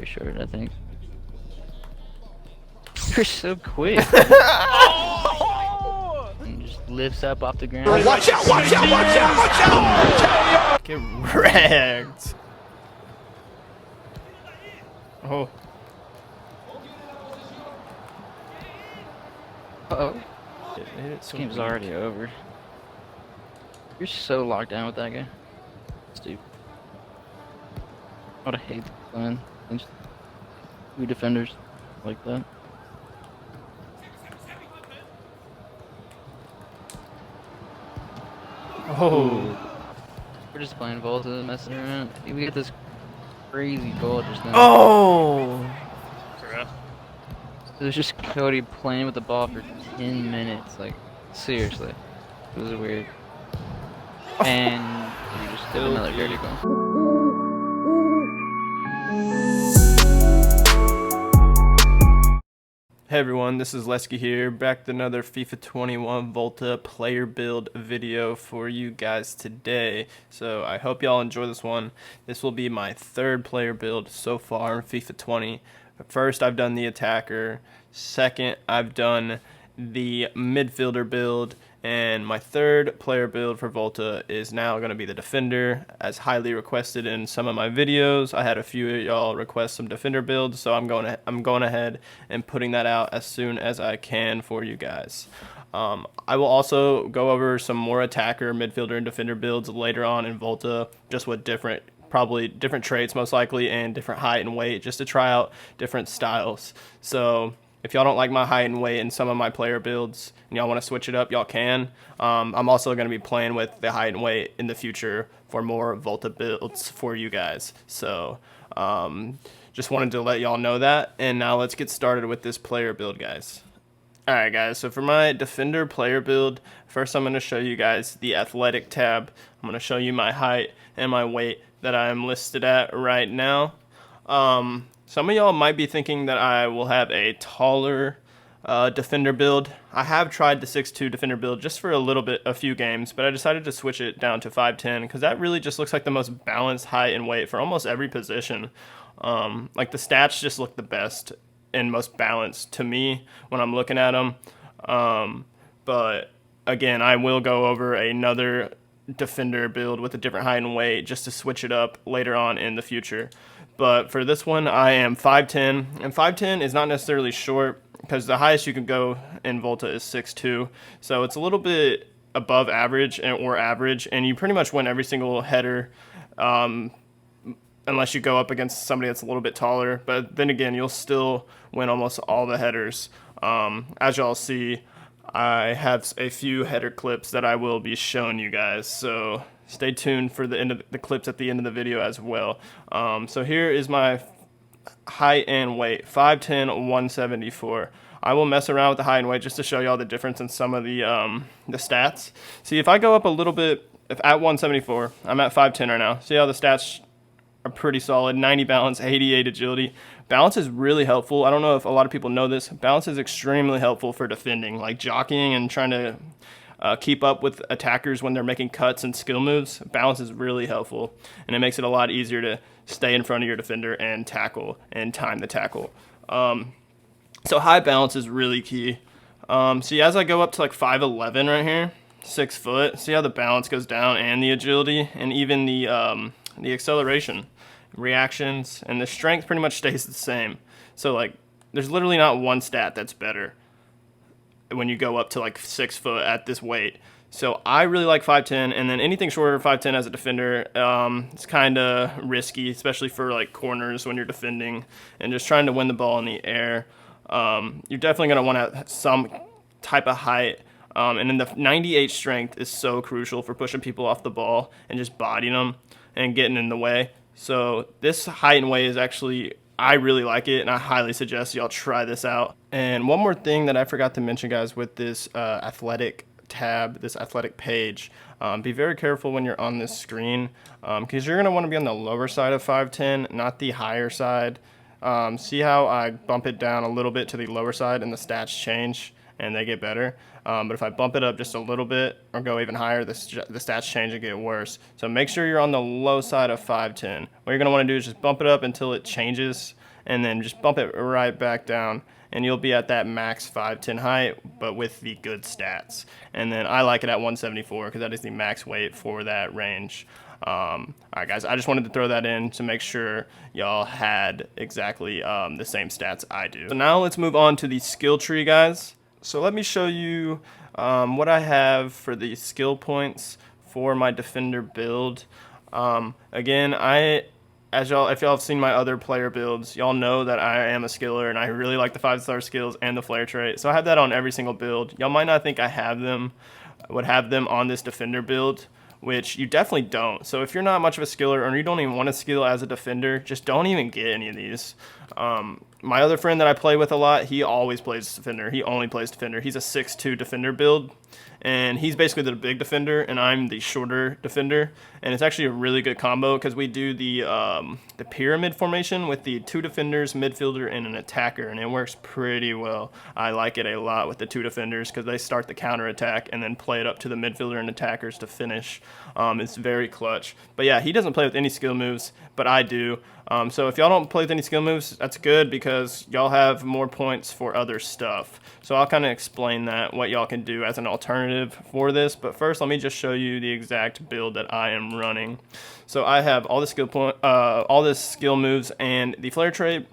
very short, I think. You're so quick. And just lifts up off the ground. Watch out! Watch out! Watch out! Watch out! Get wrecked. Oh. Uh-oh. This This game's already over. You're so locked down with that guy. Stupid. I would hate playing against two defenders like that. Oh. We're just playing Volta, messing around. We get this crazy goal just now. Oh. It was just Cody playing with the ball for 10 minutes. Like, seriously. It was weird. And we just did another dirty goal. Hey everyone, this is Lesky here, back with another FIFA 21 Volta player build video for you guys today. So I hope y'all enjoy this one. This will be my third player build so far in FIFA 20. First, I've done the attacker. Second, I've done the midfielder build. And my third player build for Volta is now going to be the defender, as highly requested in some of my videos. I had a few of y'all request some defender builds, so I'm going ahead and putting that out as soon as I can for you guys. I will also go over some more attacker, midfielder, and defender builds later on in Volta, just with probably different traits most likely, and different height and weight, just to try out different styles. So if y'all don't like my height and weight in some of my player builds and y'all want to switch it up, y'all can. I'm also going to be playing with the height and weight in the future for more Volta builds for you guys. So just wanted to let y'all know that. And now let's get started with this player build, guys. Alright guys, so for my defender player build, first I'm going to show you guys the athletic tab. I'm going to show you my height and my weight that I'm listed at right now. Some of y'all might be thinking that I will have a taller defender build. I have tried the 6'2" defender build just for a few games, but I decided to switch it down to 5'10", because that really just looks like the most balanced height and weight for almost every position. Like the stats just look the best and most balanced to me when I'm looking at them. But again, I will go over another defender build with a different height and weight just to switch it up later on in the future. But for this one, I am 5'10", and 5'10" is not necessarily short, because the highest you can go in Volta is 6'2", so it's a little bit above average or average, and you pretty much win every single header, unless you go up against somebody that's a little bit taller. But then again, you'll still win almost all the headers. As y'all see, I have a few header clips that I will be showing you guys, so stay tuned for the end of the clips at the end of the video as well. So here is my height and weight, 5'10", 174. I will mess around with the height and weight just to show y'all the difference in some of the stats. See, if I go up a little bit, if at 174, I'm at 5'10" right now. See how the stats are pretty solid, 90 balance, 88 agility. Balance is really helpful. I don't know if a lot of people know this. Balance is extremely helpful for defending, like jockeying and trying to keep up with attackers when they're making cuts and skill moves. Balance is really helpful, and it makes it a lot easier to stay in front of your defender and tackle and time the tackle. So high balance is really key. See, as I go up to like 5'11" right here, 6 foot, see how the balance goes down, and the agility, and even the acceleration, reactions, and the strength pretty much stays the same. So like, there's literally not one stat that's better when you go up to like 6 foot at this weight. So I really like 5'10", and then anything shorter 5'10" as a defender, it's kind of risky, especially for like corners when you're defending and just trying to win the ball in the air. You're definitely going to want to have some type of height, and then the 98 strength is so crucial for pushing people off the ball and just bodying them and getting in the way. So this height and weight is actually, I really like it, and I highly suggest y'all try this out. And one more thing that I forgot to mention, guys, with this athletic tab, this athletic page, be very careful when you're on this screen, because you're going to want to be on the lower side of 5'10", not the higher side. See how I bump it down a little bit to the lower side and the stats change and they get better? But if I bump it up just a little bit or go even higher, the stats change and get worse. So make sure you're on the low side of 5'10". What you're going to want to do is just bump it up until it changes and then just bump it right back down, and you'll be at that max 5'10" height, but with the good stats. And then I like it at 174 because that is the max weight for that range. Alright guys, I just wanted to throw that in to make sure y'all had exactly the same stats I do. So now let's move on to the skill tree, guys. So let me show you what I have for the skill points for my defender build. Again, if y'all have seen my other player builds, y'all know that I am a skiller and I really like the 5-star skills and the flare trait. So I have that on every single build. Y'all might not think I would have them on this defender build, which you definitely don't. So if you're not much of a skiller or you don't even want to skill as a defender, just don't even get any of these. My other friend that I play with a lot, he always plays defender. He only plays defender. He's a 6'2" defender build, and he's basically the big defender, and I'm the shorter defender. And it's actually a really good combo because we do the pyramid formation with the 2 defenders, midfielder, and an attacker, and it works pretty well. I like it a lot with the 2 defenders because they start the counter attack and then play it up to the midfielder and attackers to finish. It's very clutch. But yeah, he doesn't play with any skill moves, but I do. So if y'all don't play with any skill moves, that's good because y'all have more points for other stuff. So I'll kind of explain that, what y'all can do as an alternative for this. But first, let me just show you the exact build that I am running. So I have all the skill moves and the flare trait.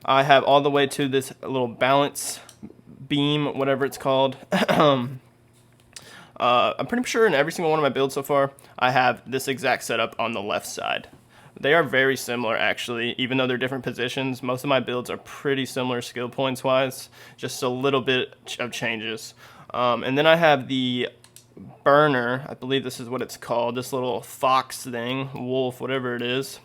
I have all the way to this little balance beam, whatever it's called. I'm pretty sure in every single one of my builds so far, I have this exact setup on the left side. They are very similar, actually, even though they're different positions. Most of my builds are pretty similar skill points wise, just a little bit of changes. And then I have the burner, I believe this is what it's called, this little fox thing, wolf, whatever it is.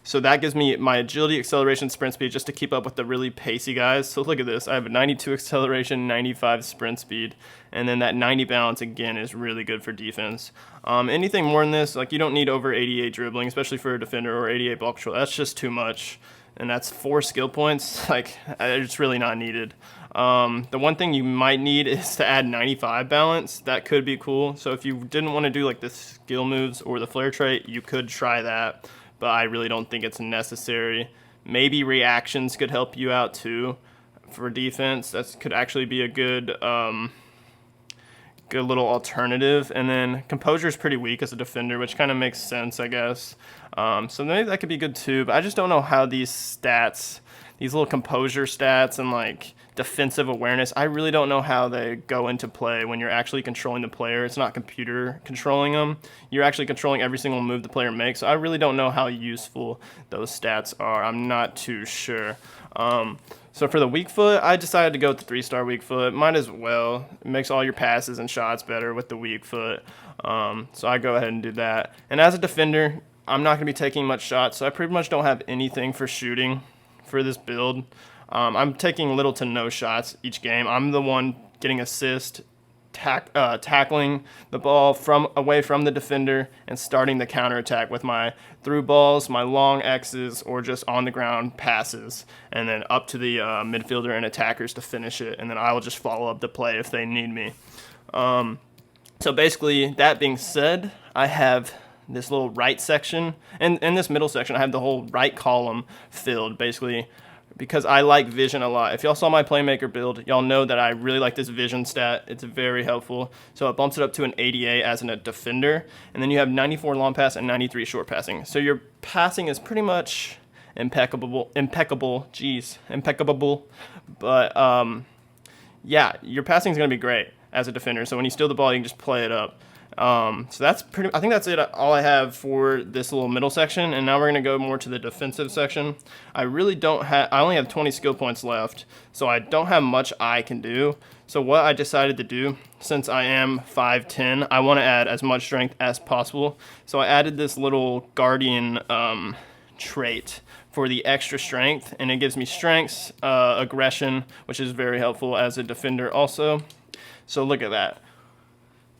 So that gives me my agility, acceleration, sprint speed just to keep up with the really pacey guys. So look at this. I have a 92 acceleration, 95 sprint speed, and then that 90 balance again is really good for defense. Anything more than this, like you don't need over 88 dribbling, especially for a defender, or 88 ball control. That's just too much. And that's 4 skill points. Like, it's really not needed. The one thing you might need is to add 95 balance. That could be cool. So if you didn't want to do like the skill moves or the flare trait, you could try that. But I really don't think it's necessary. Maybe reactions could help you out too for defense. That could actually be a good little alternative. And then composure is pretty weak as a defender, which kind of makes sense, I guess. So maybe that could be good too. But I just don't know how these stats, these little composure stats and like defensive awareness, I really don't know how they go into play when you're actually controlling the player. It's not computer controlling them. You're actually controlling every single move the player makes. So I really don't know how useful those stats are. I'm not too sure. So for the weak foot, I decided to go with the 3-star weak foot. Might as well. It makes all your passes and shots better with the weak foot. So I go ahead and do that. And as a defender, I'm not going to be taking much shots, so I pretty much don't have anything for shooting for this build. I'm taking little to no shots each game. I'm the one getting assist, tackling the ball away from the defender and starting the counterattack with my through balls, my long X's, or just on the ground passes, and then up to the midfielder and attackers to finish it, and then I will just follow up the play if they need me. So basically, that being said, I have this little right section, and in this middle section, I have the whole right column filled, basically, because I like vision a lot. If y'all saw my playmaker build, y'all know that I really like this vision stat. It's very helpful. So it bumps it up to an 88 as a defender, and then you have 94 long pass and 93 short passing. So your passing is pretty much impeccable. But yeah, your passing is gonna be great as a defender. So when you steal the ball, you can just play it up. So that's I think that's it, all I have for this little middle section, and now we're going to go more to the defensive section. I only have 20 skill points left, so I don't have much I can do. So what I decided to do, since I am 5'10", I want to add as much strength as possible. So I added this little guardian trait for the extra strength, and it gives me strengths, aggression, which is very helpful as a defender also. So look at that.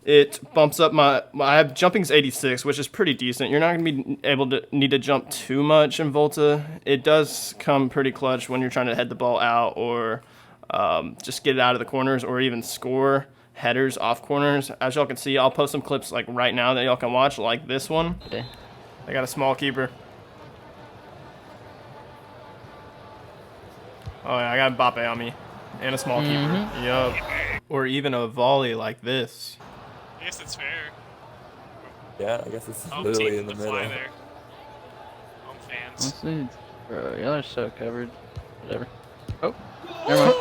It bumps up I have jumping's 86, which is pretty decent. You're not going to be need to jump too much in Volta. It does come pretty clutch when you're trying to head the ball out or just get it out of the corners or even score headers off corners. As y'all can see, I'll post some clips like right now that y'all can watch, like this one. Okay. I got a small keeper. Oh, yeah, I got Mbappe on me. And a small keeper. Yup. Or even a volley like this. I guess it's fair. Yeah, I guess it's Home literally team in the to fly middle. there. Home fans. Honestly, bro, y'all are so covered. Whatever. Oh, never mind.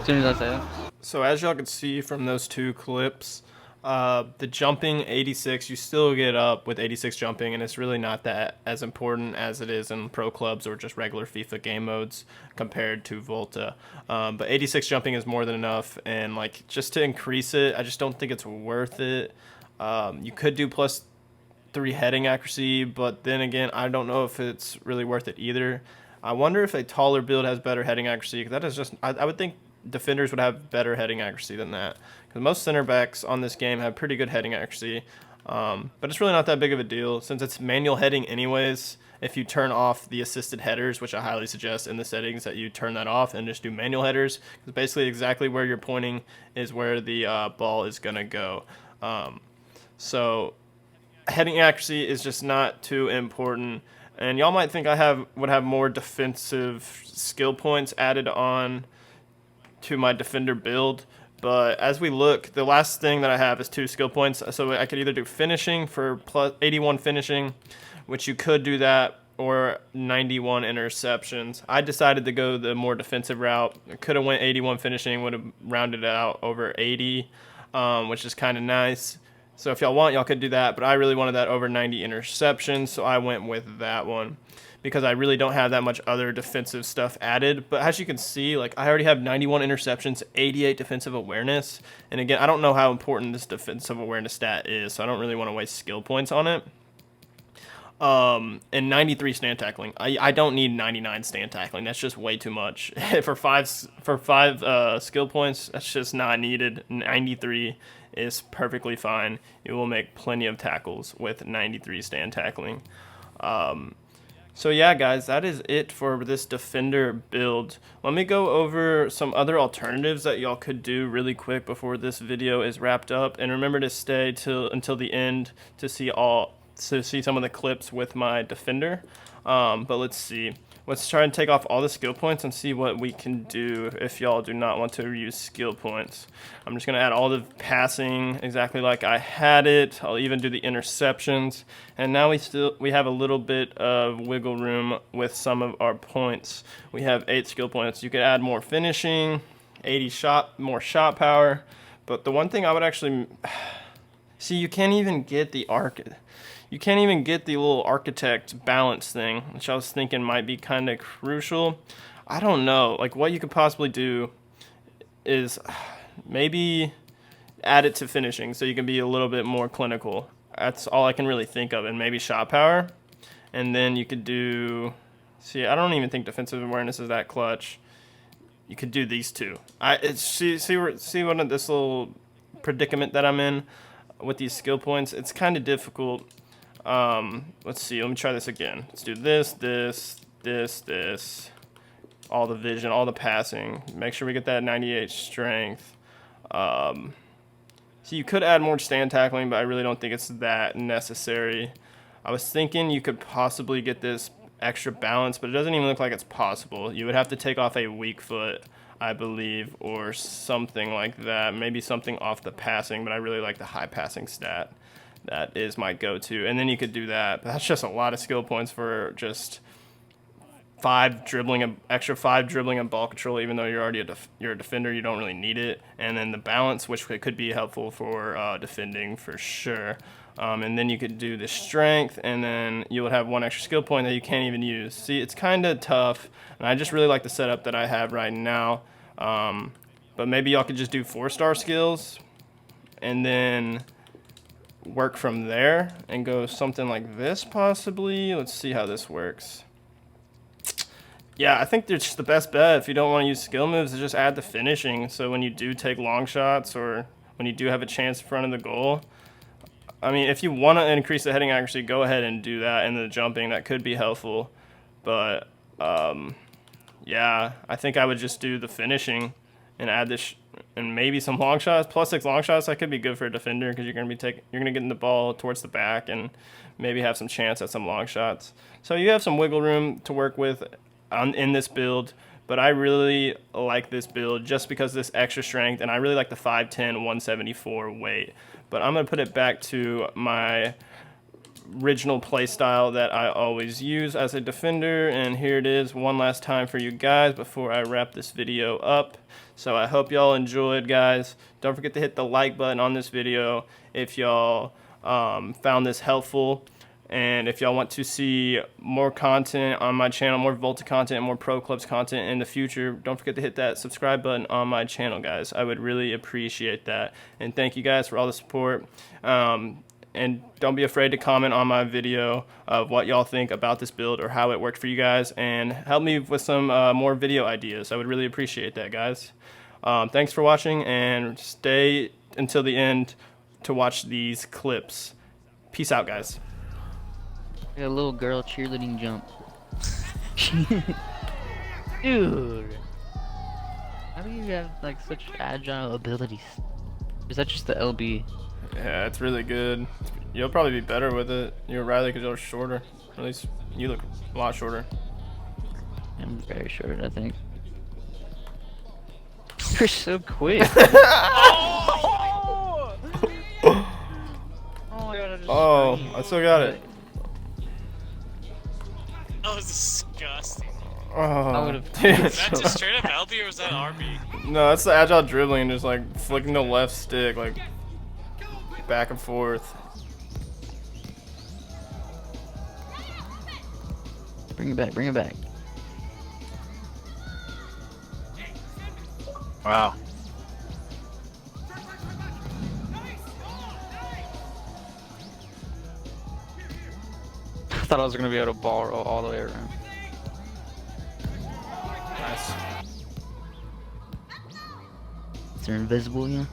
As soon as I say that. So as y'all can see from those two clips, the jumping 86, you still get up with 86 jumping, and it's really not that as important as it is in pro clubs or just regular FIFA game modes compared to Volta. But 86 jumping is more than enough, and like just to increase it, I just don't think it's worth it. You could do +3 heading accuracy, but then again, I don't know if it's really worth it either. I wonder if a taller build has better heading accuracy, because that is just, I would think defenders would have better heading accuracy than that, because most center backs on this game have pretty good heading accuracy, but it's really not that big of a deal since it's manual heading anyways. If you turn off the assisted headers, which I highly suggest in the settings that you turn that off and just do manual headers, because basically exactly where you're pointing is where the ball is going to go. So heading accuracy is just not too important. And y'all might think I would have more defensive skill points added on to my defender build, but as we look, the last thing that I have is 2 skill points, so I could either do finishing for +81 finishing, which you could do that, or 91 interceptions. I decided to go the more defensive route. I could have went 81 finishing, would have rounded it out over 80, which is kind of nice. So if y'all want, y'all could do that, but I really wanted that over 90 interceptions, so I went with that one because I really don't have that much other defensive stuff added. But as you can see, like I already have 91 interceptions, 88 defensive awareness, and again, I don't know how important this defensive awareness stat is, so I don't really want to waste skill points on it. And 93 stand tackling. I don't need 99 stand tackling. That's just way too much. for five skill points, that's just not needed. 93 is perfectly fine. You will make plenty of tackles with 93 stand tackling. So yeah, guys, that is it for this defender build. Let me go over some other alternatives that y'all could do really quick before this video is wrapped up. And remember to stay until the end to see some of the clips with my defender. But let's see. Let's try and take off all the skill points and see what we can do if y'all do not want to use skill points. I'm just going to add all the passing exactly like I had it. I'll even do the interceptions. And now we have a little bit of wiggle room with some of our points. We have 8 skill points. You could add more finishing, 80 more shot power. But the one thing I would actually... See, you can't even get the You can't even get the little architect balance thing, which I was thinking might be kind of crucial. I don't know. Like, what you could possibly do is maybe add it to finishing so you can be a little bit more clinical. That's all I can really think of. And maybe shot power. And then you could do... See, I don't even think defensive awareness is that clutch. You could do these two. See what this little predicament that I'm in with these skill points? It's kind of difficult. Let's see, let me try this again. Let's do this, all the vision, all the passing. Make sure we get that 98 strength. So you could add more stand tackling, but I really don't think it's that necessary. I was thinking you could possibly get this extra balance, but it doesn't even look like it's possible. You would have to take off a weak foot, I believe, or something like that. Maybe something off the passing, but I really like the high passing stat. That is my go-to. And then you could do that. But that's just a lot of skill points for just extra 5 dribbling and ball control, even though you're already you're a defender, you don't really need it. And then the balance, which could be helpful for defending for sure. And then you could do the strength, and then you would have 1 extra skill point that you can't even use. See, it's kind of tough, and I just really like the setup that I have right now. But maybe y'all could just do 4-star skills, and then work from there and go something like this possibly. Let's see how this works. Yeah, I think it's the best bet if you don't want to use skill moves is just add the finishing, so when you do take long shots or when you do have a chance in front of the goal, I mean, if you want to increase the heading accuracy, go ahead and do that, and the jumping, that could be helpful. But yeah, I think I would just do the finishing and add this and maybe some long shots. +6 long shots, that could be good for a defender because you're gonna get the ball towards the back and maybe have some chance at some long shots. So you have some wiggle room to work with in this build, but I really like this build just because of this extra strength, and I really like the 5'10", 174 weight. But I'm going to put it back to my original playstyle that I always use as a defender, and here it is one last time for you guys before I wrap this video up. So I hope y'all enjoyed, guys. Don't forget to hit the like button on this video if y'all found this helpful, and if y'all want to see more content on my channel, more Volta content, more Pro Clubs content in the future, don't forget to hit that subscribe button on my channel, guys. I would really appreciate that, and thank you guys for all the support. And don't be afraid to comment on my video of what y'all think about this build or how it worked for you guys, and help me with some more video ideas. I would really appreciate that, guys. Thanks for watching, and stay until the end to watch these clips. Peace out, guys. Like a little girl cheerleading jump. Dude. How do you have like such agile abilities? Is that just the LB? Yeah, it's really good. You'll probably be better with it. You're Riley because you're shorter. At least you look a lot shorter. I'm very short, I think. You're so quick. Oh my god, I just screamed. I still got it. That was disgusting. I would have. Was that just straight up LB or was that RB? No, that's the agile dribbling, just like flicking the left stick, like back and forth. Bring it back, bring it back. Wow. I thought I was gonna be able to ball roll all the way around. Nice. They're invisible, you know?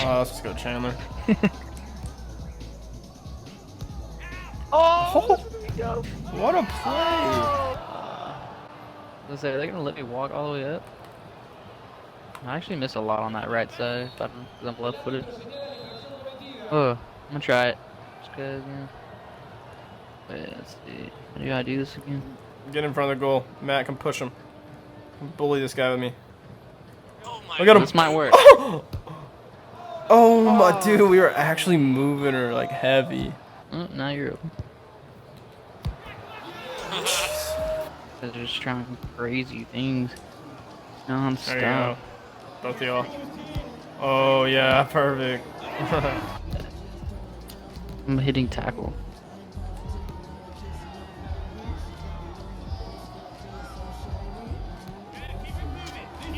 Let's just go Chandler. Oh! What a play! Let's say, are they gonna let me walk all the way up? I actually miss a lot on that right side, because I'm left-footed. Oh, I'm gonna try it. Just cause, yeah. Wait, let's see. How do I do this again? Get in front of the goal. Matt can push him. Bully this guy with me. Oh my Look at him. This might work. Oh my dude, we were actually moving her like heavy. Oh, now you're open. They're just trying crazy things non-stop. There you go. Both of y'all. Oh yeah, perfect. I'm hitting tackle.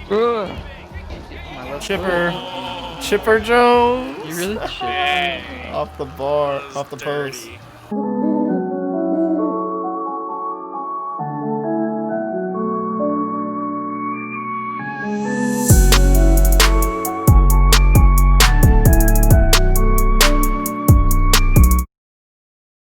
Ugh. My left Chipper. Chipper Jones. foot. You really chipped. Off the bar, off the post. Dirty.